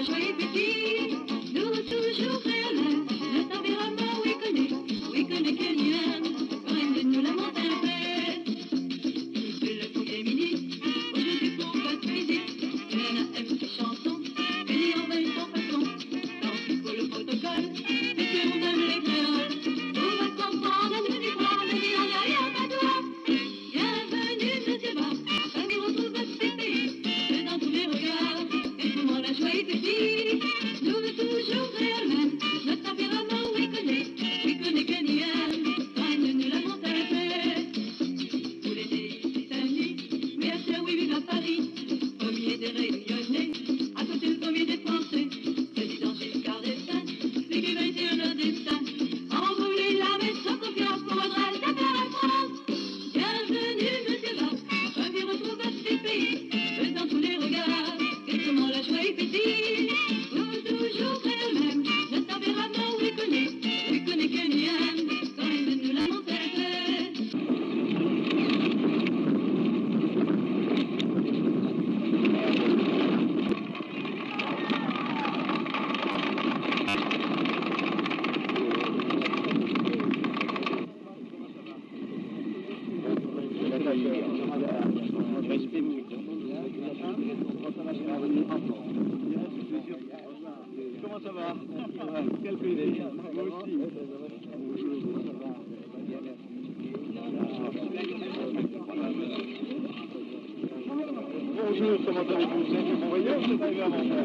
la joie est petite, nous toujours réellement, le tempérament, oui, connaît Kenyan, quand même nous la monte un peu. C'est le premier midi, aujourd'hui pour votre visite, il y en a un petit chanson, et il en va une sans façon, tant qu'il faut le protocole, c'est qu'on aime les créoles, on va comprendre, nous du prendre, il n'y a rien pas de toi. Bienvenue, monsieur Bob, famille retrouve votre pays, c'est dans tous les regards, et tout le monde la joie est petite, nous toujours réellement, notre tempérament, oui, connaît Kenyan, quand même nous la monte un peu. Tous les ici samedi, bien sûr, oui, vive à Paris, premier des réunionnais, à côté le premier des Français, président Giscard d'Estaing, les Cubains sur leur destin, enrouler la messe sans confiance pour votre alta la France. Bienvenue, monsieur Bach, famille retrouve votre pays, dans tous les regards, et comment la joie est petite, vous toujours très le même, notre tempérament, oui, connaît Kenyan, quand même nous la monte un peu. Comment ça va? Quel plaisir. Moi aussi. Bonjour, comment allez-vous? Vous avez mon voyage? C'est arrivé avant moi.